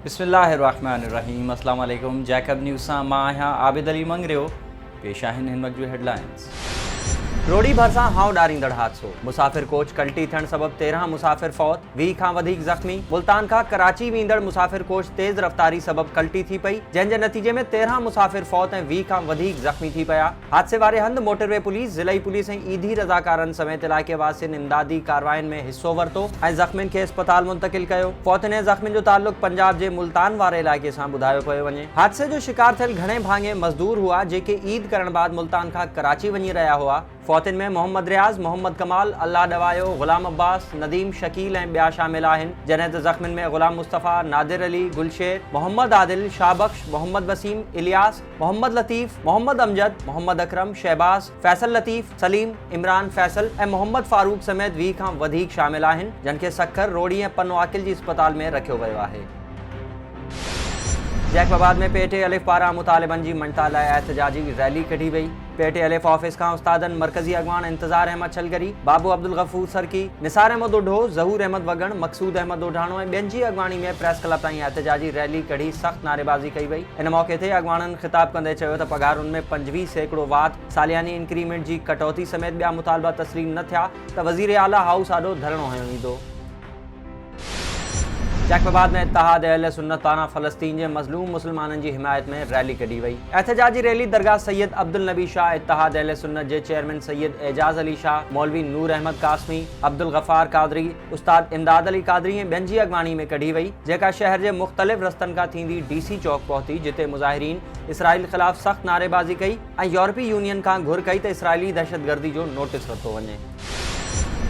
बिस्मिल्लाहिर्रहमानिर्रहीम। अस्सलाम वालेकुम। जैकब न्यूज़ सां मां आहियां आबिद अली मंगरियो। पेश आहिनि हिन वक़्त जूं हेडलाइंस। रोड़ी भरिसां हाउ ॾारींदड़ हादसो, मुसाफ़िर कोच कल्टी थियण सबबि 13 मुसाफ़िर फौत, 20 खां वधीक ज़ख़्मी। मुल्तान खां कराची वेंदड़ मुसाफ़िर कोच तेज़ रफ़्तारी सबबि कल्टी थी पई, जंहिंजे नतीजे में 13 मुसाफ़िर फौत ऐं 20 खां वधीक ज़ख़्मी थी पिया। हादसे वारे हंधि मोटरवे पुलिस, ज़िलई पुलिस ऐं ईदी रज़ाकारनि समेत इलाइक़े वासियुनि इमदादी कार्रवाइयुनि में हिसो वरितो ऐं ज़ख़्मियुनि खे अस्पताल मुंतक़िल कयो। फौतनि ऐं ज़ख़्मियुनि जो ताल्लुक़ पंजाब जे मुल्तान वारे इलाइक़े सां ॿुधायो पियो वञे। हादसे जो शिकार थियल घणे भाङे मज़दूर हुआ जेके ईद करण बाद मुल्तान खां कराची वञी रहिया हुआ। फौतनि में मोहम्मद रियाज़, मोहम्मद कमाल, अल्लाह डवायो, ग़ुलाम अब्बास, नदीम, शकील ऐं ॿिया शामिल आहिनि, जॾहिं त ज़ख़्मियुनि में ग़ुलाम मुस्तफ़ा, नादिर अली, गुलशेर, मोहम्मद आदिल, शाहबख्श, मोहम्मद वसीम, इलियास, मोहम्मद लतीफ़, मोहम्मद अमजद, मोहम्मद अकरम, शहबाज, फैसल लतीफ़, सलीम, इमरान फैसल ऐं मोहम्मद फारूक समेत 20 खां वधीक शामिल आहिनि, जिन खे सक्खर, रोड़ी ऐं पनो आकिल जी अस्पताल में रखियो वियो आहे। जैकबाबाद में पेटे अलिफ पारां मुतालिबनि जी मञता लाइ एहतजाजी रैली कढी वई। पेटे अलिफ ऑफिस खां उस्तादनि, मरकज़ी अॻवान इंतज़ार अहमद छलगरी, बाबू अब्दुल गफूर सरकी, निसार अहमद उढो, ज़हूर अहमद वगण, मक़सूद अहमद ओढाणो ऐं ॿियनि जी अॻवानी में प्रेस क्लब ताईं एहतजाजी रैली कढी सख़्त नारेबाज़ी कई वई। इन मौक़े ते अॻवाननि ख़िताब कंदे चयो त पघारुनि में 25% वाध, सालियानी इंक्रीमेंट जी कटौती समेत ॿिया मुतालबा तस्लीम न थिया त वज़ीर आला हाउस आॾो धरणो हयो वेंदो। जैकबाबाद में इत्तेहाद अहले सुन्नत पारां फ़लस्तीन जे मज़लूम मुसलमाननि जी हिमायत में रैली कढी वई। एहतजाजी रैली दरगाह सैयद अब्दुल नबी शाह, इत्तेहाद अहले सुन्नत जे चेयरमैन सैयद एजाज़ अली शाह, मौलवी नूर अहमद कासमी, अब्दुल गफ़ार कादरी, उस्ताद इमदाद अली कादरी ऐं ॿियनि जी अॻवानी में कढी वई, जेका शहर जे मुख़्तलिफ़ रस्तनि खां थींदी DC चौक पहुती, जिते मुज़ाहिरीन इसराइल ख़िलाफ़ सख़्त नारेबाज़ी कई ऐं यूरोपी यूनियन खां घुर कई त इसराइली दहशतगर्दी जो नोटिस वरितो वञे।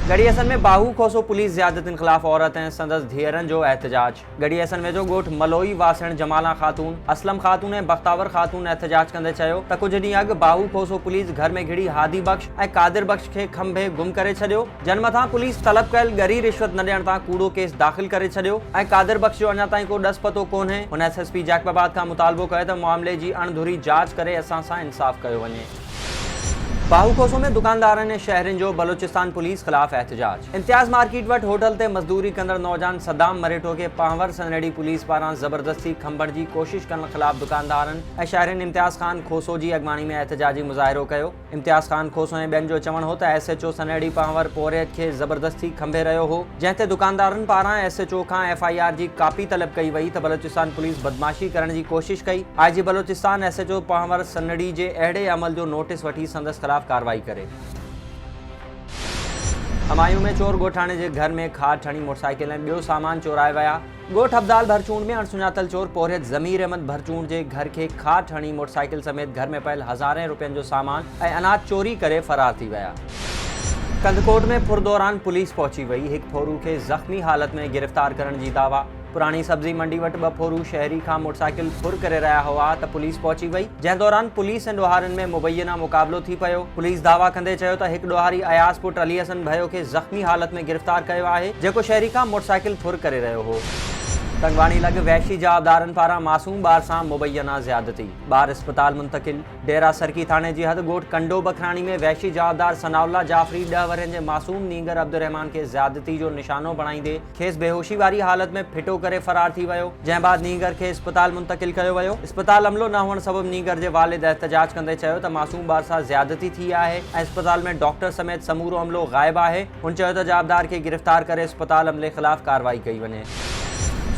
गढ़ीअसन में बाहू खोसो पुलिस ज़ियादतियुनि ख़िलाफ़ औरत ऐं संदसि धीअरनि जो एहतजाज। गढ़ीअसन वेझो ॻोठ मलोई वासण जमाला ख़ातून, असलम ख़ातून ऐं बख़्तावर ख़ातून एहतजाज कंदे चयो त कुझु ॾींहं अॻु बाहू खोसो पुलिस घर में घिड़ी हादी बख़्श ऐं कादिर बख़्श खे खंभे गुम करे छॾियो, जन मथां पुलिस तलब कयल ॻरी रिश्वत न ॾियण तां कूड़ो केस दाख़िल करे छॾियो ऐं कादिर बख़्श जो अञा ताईं को ॾस पतो कोन्हे। हुन SSP जैकबाबाद खां मुतालबो कयो त मामले जी अणधुरी जांच करे असां सां इंसाफ़ कयो वञे। बाहू खोसो में दुकानदारनि ऐं शहरियुनि जो बलोचिस्तान पुलिस ख़िलाफ़ एहतजाज। इम्तियाज़ मार्केट वटि होटल ते मज़दूरी कंदड़ नौजवान सद्दाम मरेठो खे पांवर सनड़ी पुलिस पारां ज़बरदस्ती खंभण जी कोशिश करण ख़िलाफ़ दुकानदारनि ऐं शहरियुनि इम्तियाज़ ख़ान खोसो जी अॻवानी में एहतजाजी मुज़ाहिरो कयो। इम्तियाज़ ख़ान खोसो ऐं ॿियनि जो चवणु हो त SHO सनड़ी पांवर पोरियत खे ज़बरदस्ती खंभे रहियो हो, जंहिं ते दुकानदारनि पारां SHO खां FIR जी कापी तलब कई वई त बलोचिस्तान पुलिस बदमाशी करण जी कोशिश कई। IG बलोचिस्तान SHO पांवर सनड़ी जे अहिड़े अमल जो नोटिस वठी संदसि ख़िलाफ़ कार्रवाई करे। हमायूं में चोर ॻोठाणे जे घर में खाट हणी मोटरसाइकिल ऐं ॿियो सामान चोराए विया। ॻोठ अब्दाल भरचूंड में अणसुञातल चोर पोरियत ज़मीर अहमद भरचूंड जे घर खे खाट हणी मोटरसाइकिल समेत घर में पयल हज़ारें रुपयनि जो सामान ऐं अनाज चोरी करे फ़रार थी विया। कंदकोट में फुर दौरान पुलिस पहुची वई, हिकु फोरू खे ज़ख़्मी हालत में गिरफ़्तार करण जी दावा। पुरानी सब्ज़ी मंडी वटि 2 फोरू शहरी खां मोटरसाइकिल फुर करे रहिया हुआ त पुलिस पहुची वई, जंहिं दौरान पुलिस ऐं ॾोहारियुनि में मुबैना मुक़ाबिलो थी पियो। पुलिस दावा कंदे चयो त हिकु ॾोहारी अयास पुट अली हसन भयो खे ज़ख़्मी हालत में गिरफ़्तार कयो आहे, जेको शहरी खां मोटरसाइकिल फुर करे रहियो हो। टंगवाणी लॻ वहशी जाबदारनि पारां मासूम ॿार सां मुबैना ज़्यादती, ॿार अस्पताल मुंतक़िल। डेरा सरकी थाणे जी हद ॻोठ कंडो बखराणी में वहशी जाबदार सनाउल्ला जाफ़री 10 वरनि जे मासूम नींगर अब्दुर्रहमान खे ज़्यादती जो निशानो बणाईंदे खेसि बेहोशी वारी हालत में फिटो करे फ़रार थी वियो, जंहिं बाद नींगर खे अस्पताल मुंतक़िल कयो वियो। अस्पताल अमलो न हुअण सबबि नींगर जे वालिद एहतजाज कंदे चयो त मासूम ॿार सां ज़्यादती थी आहे ऐं अस्पताल में डॉक्टर समेत समूरो अमलो ग़ाइबु आहे। हुन चयो त जाबदार खे गिरफ़्तार करे अस्पताल अमले ख़िलाफ़ कार्रवाई कई वञे।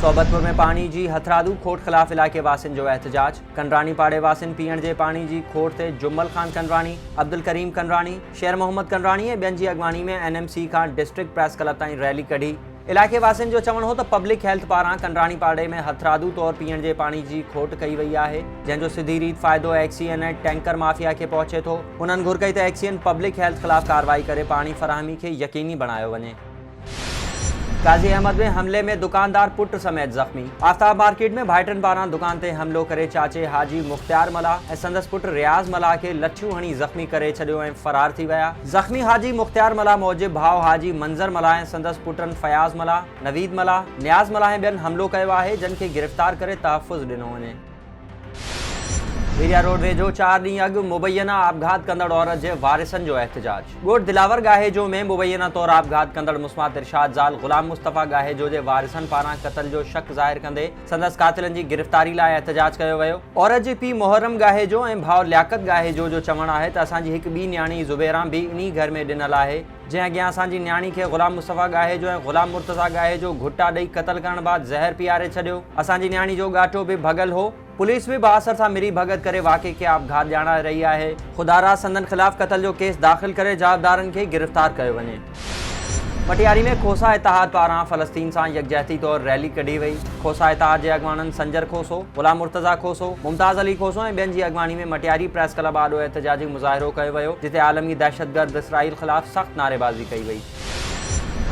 सोबतपुर में पानी जी हथरादू खोट ख़िलाफ़ इलाइक़े वासियुनि जो एहतजाज। कंडरानी पाड़े वासियुनि पीअण जे पाणी जी खोट ते जुम्मल ख़ान कंडरानी, अब्दुल करीम कंडरानी, शेर मोहम्मद कंडरानी ऐं ॿियनि जी अॻवानी में NMC खां डिस्ट्रिक्ट प्रेस क्लब ताईं रैली कढी। इलाइक़े वासियुनि जो चवणु हो त पब्लिक हेल्थ पारां कंडरानी पाड़े में हथरादू तौरु पीअण जे पाणी जी खोट कई वई आहे, जंहिंजो सिधी रीत फ़ाइदो एक्सीएन ऐं टैंकर माफ़िया खे पहुचे थो। हुननि घुर कई त एक्सीएन पब्लिक हेल्थ ख़िलाफ़ कार्रवाई करे पाणी फ़राहमी खे यकीनी बणायो वञे। काज़ी अहमद में हमले में दुकानदार पुट समेत ज़ख़्मी। आफ्ताब मार्केट में भाइटनि पारां दुकान ते हमलो करे चाचे हाजी मुख्तियार मला ऐं संदसि पुट रियाज़ मला खे लच्छियूं हणी ज़ख़्मी करे छॾियो ऐं फ़रार थी विया। ज़ख़्मी हाजी मुख्तियार मला मूजिबि भाउ हाजी मंज़र मला ऐं संदसि पुटनि फयाज़ मला, नवीद मला, नियाज़ मला ऐं ॿियनि हमलो कयो आहे, जिन खे गिरफ़्तार करे तहफ़ुज़ ॾिनो वञे। हिरिया रोडवे जो 4 ॾींहं अॻु मुबैना आपघात कंदड़ औरत जे वारिसनि जो एहतजाज। ॻोठ दिलावर गाहेजो में मुबैना तौर आपघात कंदड़ मुस्मात इरशाद ज़ाल ग़ुलाम मुस्तफ़ा गाहेजो जे वारिसनि पारां क़त्ल जो शक ज़ाहिर कंदे संदसि कातिलनि जी गिरफ़्तारी लाइ एहतजाज कयो वियो। औरत जी पीउ मुहर्रम गाहेजो ऐं भाउ लियाकत गाहेजो जो चवणु आहे त असांजी हिकु ॿी न्याणी ज़ुबैरा भी इन्ही घर में ॾिनल आहे, जंहिं अॻियां असांजी न्याणी खे ग़ुलाम मुस्तफ़ा गाहेजो ऐं ग़ुलाम मुर्तज़ा गाहेजो घुटा ॾेई क़त्ल करण बाद ज़हर पीआरे छॾियो। असांजी न्याणी जो गाठो भी भगल हो। पुलिस भी बासर सां मिली भगत करे वाक़े खे आपघात ॼाणाए रही आहे। खुदारा संदन ख़िलाफ़ क़त्ल जो केस दाख़िल करे जवाबदारनि खे गिरफ़्तार कयो वञे। पटियारी में खोसा इतिहाद पारां फ़लस्तीन सां यकजहती तौर रैली कढी वई। खोसा इतिहाद जे अॻवाननि संजर खोसो, ग़ुलाम मुर्तज़ा खोसो, मुमताज़ अली खोसो ऐं ॿियनि जी अॻवानी में मटियारी प्रेस क्लब आॾो एहतजाजी मुज़ाहिरो कयो वियो, जिते आलमी दहशतगर्द इसराइल ख़िलाफ़ सख़्त नारेबाज़ी कई वई।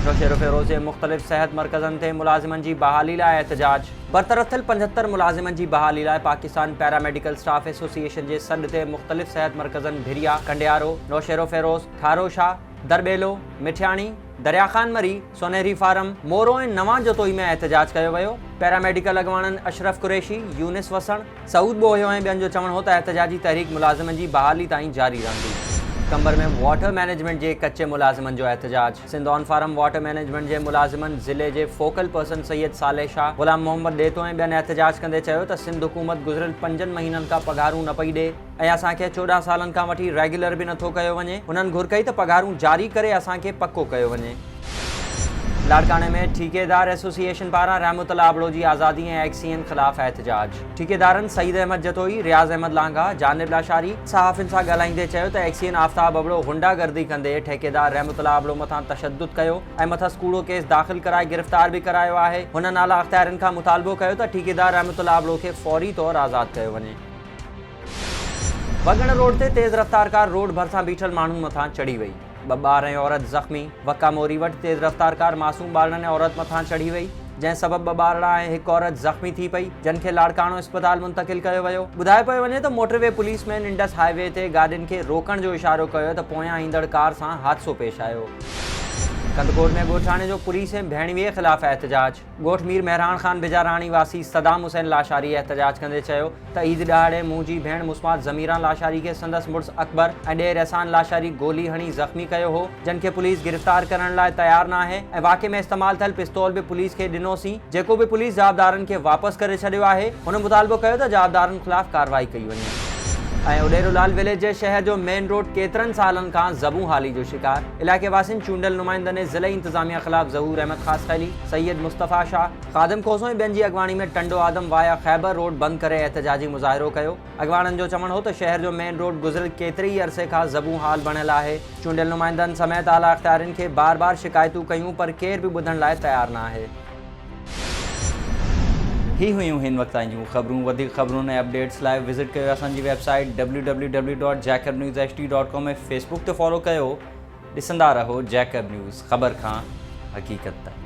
नौशेरो फ़िरोज़ जे मुख़्तलिफ़ सेहत मरकज़नि ते मुलाज़िमनि जी बहाली लाइ एहतजाज। बरतरफ़ थियल 75 मुलाज़िमनि जी बहाली लाइ पाकिस्तान पैरामेडिकल स्टाफ एसोसिएशन जे सॾ ते मुख़्तलिफ़ सेहत मरकज़नि भिरिया, कंडियारो, नौशेरो फ़िरोज़, खारोशाह, दरबेलो, मिठियाणी, दरियाखान मरी, सोनेरी फारम, मोरो ऐं नवां जोतोई में एहतजाज कयो वियो। पैरामेडिकल अॻवाननि अशरफ कुरैशी, यूनिस वसण, सऊद बोहियो ऐं ॿियनि जो चवणु हो त एहतजाजी तहरीक मुलाज़िमनि जी बहाली ताईं जारी रहंदी। कंबर में वाटर मैनेजमेंट जे कच्चे मुलाज़िमनि जो एहतजाज। सिंधौन फारम वाटर मैनेजमेंट जे मुलाज़िमनि ज़िले जे फोकल पर्सन सैयद साले शाह, ग़ुलाम मोहम्मद ॾेतो ऐं ॿियनि एहतजाज कंदे चयो त सिंध हुकूमत गुज़िरियल 5 महीननि खां पघारूं न पई ॾे ऐं असांखे 14 सालनि खां वठी रेगुलर भी नथो कयो वञे। हुननि घुर कई त पघारूं जारी करे असांखे पको कयो वञे। लाड़काने में ठेकेदार एसोसिएशन पारां रहमतुल्लाह आबड़ो जी आज़ादी ऐं एक्सीएन ख़िलाफ़ एहतजाज। ठेकेदारनि सईद अहमद जतोई, रियाज़ अहमद लांघा, जानिब लाशारी सहाफ़ियुनि सां ॻाल्हाईंदे चयो त एक्सीएन आफ़ताब आबड़ो गुंडागर्दी कंदे ठेकेदार रहमतुल्लाह आबड़ो मथां तशद्दुद कयो ऐं मथां कूड़ो केस दाख़िल कराए गिरफ़्तार भी करायो आहे। हुननि आला अख़्तियारनि खां मुतालबो कयो त ठेकेदार रहमतुल्लाह आबड़ो खे फ़ौरी तौर आज़ाद कयो वञे। वगण रोड ते तेज़ रफ़्तार कार रोड भरिसां बीठल माण्हुनि मथां चढ़ी वई। 2 ॿार ऐं औरत ज़ख़्मी। वक्का मोरी वटि तेज़ रफ़्तार कार मासूम ॿारनि ऐं औरत मथां चढ़ी वई, जंहिं सबबु 2 ॿारड़ा ऐं 1 औरत ज़ख़्मी थी पई, जिन खे लाड़काणो इस्पताल मुंतक़िल कयो वियो। ॿुधायो पियो वञे त मोटरवे पुलिसमैन इंडस हाईवे ते गाॾियुनि खे रोकण जो इशारो कयो त पोयां ईंदड़ कार सां हादसो पेश आयो। कंदकोट में ॻोठाणे जो पुलिस ऐं भेणवीअ ख़िलाफ़ एहतजाज। ॻोठ मीर मेहरान ख़ान बिजाराणी वासी सदाम हुसैन लाशारी एहतजाज कंदे चयो त ईद ॾहाड़े मुंहिंजी भेण मुस्मात ज़मीरा लाशारी खे संदसि मुड़ुसु अकबर ऐं ॾेर एहसान लाशारी गोली हणी ज़ख़्मी कयो हो, जिन खे पुलिस गिरफ़्तार करण लाइ तयारु न आहे ऐं वाक़े में इस्तेमालु थियल पिस्तौल भी पुलिस खे ॾिनोसीं, जेको भी पुलिस जवाबदारनि खे वापसि करे छॾियो आहे। हुन मुतालबो कयो त जवाबदारनि ख़िलाफ़ कार्रवाई कई वञे। ऐं उडेरोलाल विलेज जे शहर जो मेन रोड केतिरनि सालनि खां ज़बू हाली जो शिकार। इलाइक़े वासियुनि चूंडियल नुमाइंदनि ज़िले इंतज़ामिया ख़िलाफ़ ज़हूर अहमद ख़ासख़ैली, सैयद मुस्तफ़ा शाह, ख़ादिम खोसो ऐं ॿियनि जी अॻवानी में टंडो आदम वाया ख़ैबर रोड बंदि करे एहतजाजी मुज़ाहिरो कयो। अॻवाननि जो चवणु हो त शहर जो मेन रोड गुज़िरियल केतिरे ई अरसे खां ज़बू हाल बणियल आहे। चूंडियल नुमाइंदनि समेत आला अख़्तियारनि खे बार शिकायतूं कयूं, पर केर भी ॿुधण लाइ तयारु न आहे। ही हुयूं हिन वक़्त जूं ख़बरूं। वधीक ख़बरुनि ऐं अपडेट्स लाइ विज़िट कयो असांजी वेबसाइट www.jacobnewsht.com ऐं फेसबुक ते फॉलो कयो। ॾिसंदा रहो जैकब न्यूज़, ख़बर खां हक़ीक़त ताईं।